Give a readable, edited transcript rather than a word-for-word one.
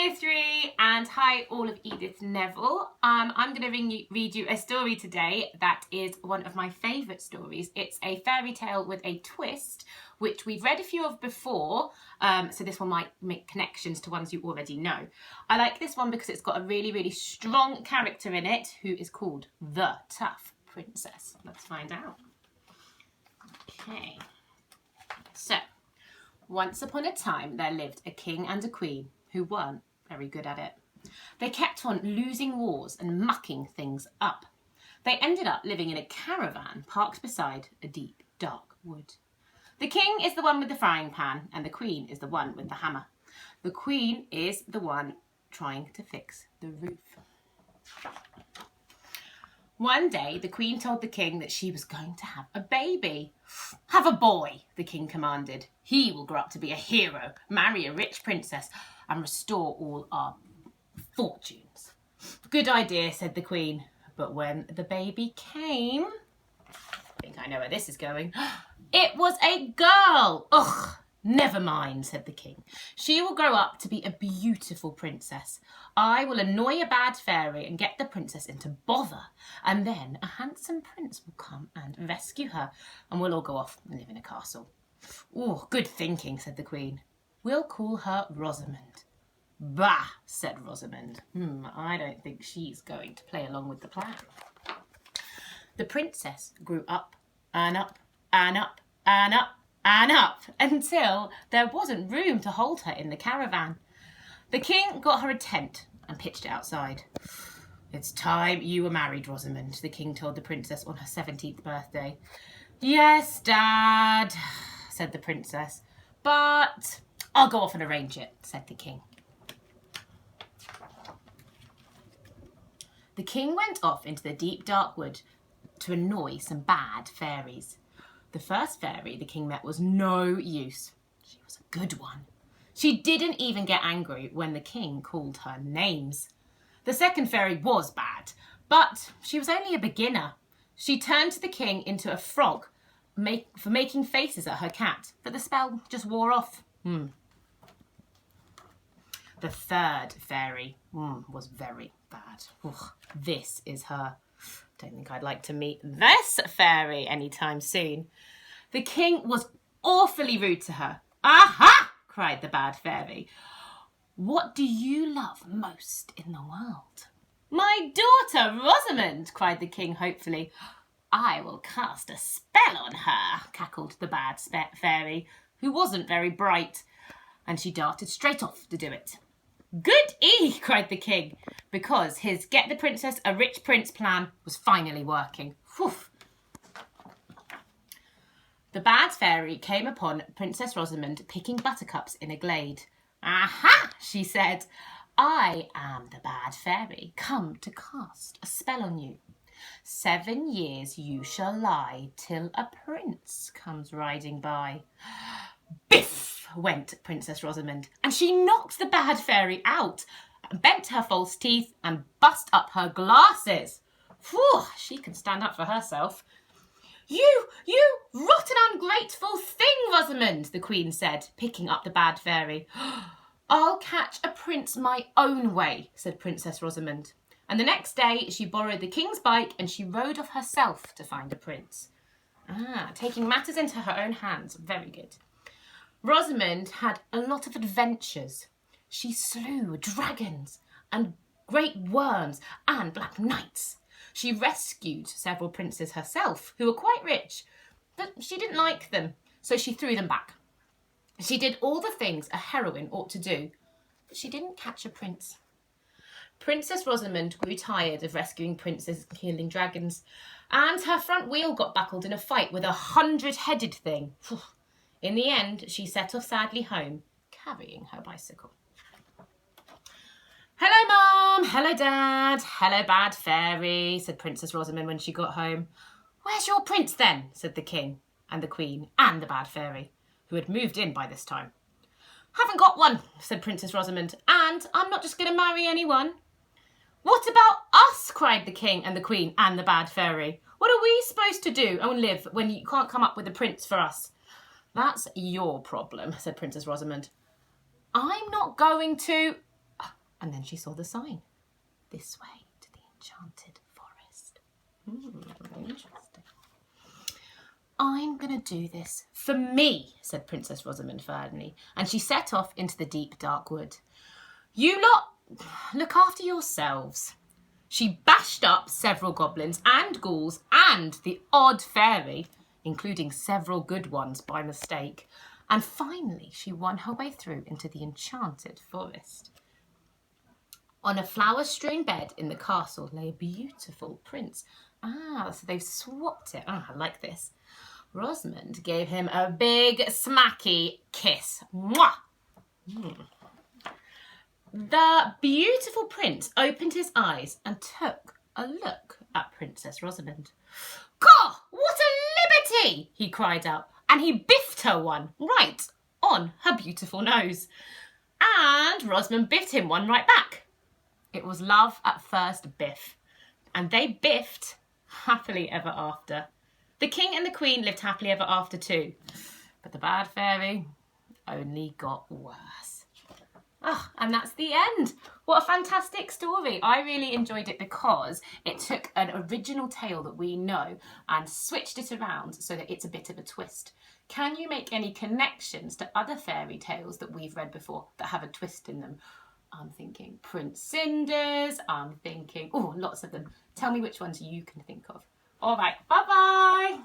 Year 3 and hi all of Edith Neville. I'm going to read you a story today that is one of my favourite stories. It's a fairy tale with a twist, which we've read a few of before, so this one might make connections to ones you already know. I like this one because it's got a really, really strong character in it who is called the Tough Princess. Let's find out. Okay, so once upon a time there lived a king and a queen who weren't very good at it. They kept on losing wars and mucking things up. They ended up living in a caravan parked beside a deep, dark wood. The king is the one with the frying pan and the queen is the one with the hammer. The queen is the one trying to fix the roof. One day, the queen told the king that she was going to have a baby. Have a boy, the king commanded. He will grow up to be a hero, marry a rich princess, and restore all our fortunes. Good idea, said the queen. But when the baby came, I think I know where this is going. It was a girl. Ugh, never mind, said the king. She will grow up to be a beautiful princess. I will annoy a bad fairy and get the princess into bother. And then a handsome prince will come and rescue her, and we'll all go off and live in a castle. Oh, good thinking, said the queen. We'll call her Rosamond. Bah, said Rosamond. I don't think she's going to play along with the plan. The princess grew up and up and up and up and up until there wasn't room to hold her in the caravan. The king got her a tent and pitched it outside. It's time you were married, Rosamond, the king told the princess on her 17th birthday. Yes, Dad, said the princess, but I'll go off and arrange it, said the king. The king went off into the deep dark wood to annoy some bad fairies. The first fairy the king met was no use. She was a good one. She didn't even get angry when the king called her names. The second fairy was bad, but she was only a beginner. She turned the king into a frog for making faces at her cat, but the spell just wore off. The third fairy was very bad. Ugh, this is her. Don't think I'd like to meet this fairy anytime soon. The king was awfully rude to her. Aha! Cried the bad fairy. What do you love most in the world? My daughter, Rosamond, cried the king hopefully. I will cast a spell on her, cackled the bad fairy, who wasn't very bright, and she darted straight off to do it. Good-ee, cried the king, because his get the princess a rich prince plan was finally working. Whew. The bad fairy came upon Princess Rosamond picking buttercups in a glade. Aha, she said, I am the bad fairy, come to cast a spell on you. 7 years you shall lie till a prince comes riding by. Biff went Princess Rosamond, and she knocked the bad fairy out, bent her false teeth, and bust up her glasses. Phew, she can stand up for herself. You rotten ungrateful thing, Rosamond, the queen said, picking up the bad fairy. I'll catch a prince my own way, said Princess Rosamond. And the next day she borrowed the king's bike and she rode off herself to find a prince. Taking matters into her own hands. Very good. Rosamond had a lot of adventures. She slew dragons and great worms and black knights. She rescued several princes herself who were quite rich, but she didn't like them, so she threw them back. She did all the things a heroine ought to do, but she didn't catch a prince. Princess Rosamond grew tired of rescuing princes and killing dragons, and her front wheel got buckled in a fight with a 100-headed thing. In the end, she set off sadly home, carrying her bicycle. Hello, Mum. Hello, Dad. Hello, bad fairy, said Princess Rosamond when she got home. Where's your prince then? Said the king and the queen and the bad fairy, who had moved in by this time. Haven't got one, said Princess Rosamond, and I'm not just going to marry anyone. What about us? Cried the king and the queen and the bad fairy. What are we supposed to do and live when you can't come up with a prince for us? That's your problem, said Princess Rosamond. I'm not going to... And then she saw the sign. This way to the enchanted forest. Interesting. I'm going to do this for me, said Princess Rosamond firmly, and she set off into the deep, dark wood. You lot look after yourselves. She bashed up several goblins and ghouls and the odd fairy, including several good ones by mistake, and finally she won her way through into the enchanted forest. On a flower-strewn bed in the castle lay a beautiful prince. So they've swapped it. I like this. Rosamond gave him a big smacky kiss. Mwah! The beautiful prince opened his eyes and took a look at Princess Rosamond. "Gah! What a liberty!" he cried out, and he biffed her one right on her beautiful nose. And Rosamond biffed him one right back. It was love at first biff, and they biffed happily ever after. The king and the queen lived happily ever after too, but the bad fairy only got worse. And that's the end. What a fantastic story. I really enjoyed it because it took an original tale that we know and switched it around so that it's a bit of a twist. Can you make any connections to other fairy tales that we've read before that have a twist in them? I'm thinking Prince Cinders. I'm thinking, lots of them. Tell me which ones you can think of. All right, bye-bye.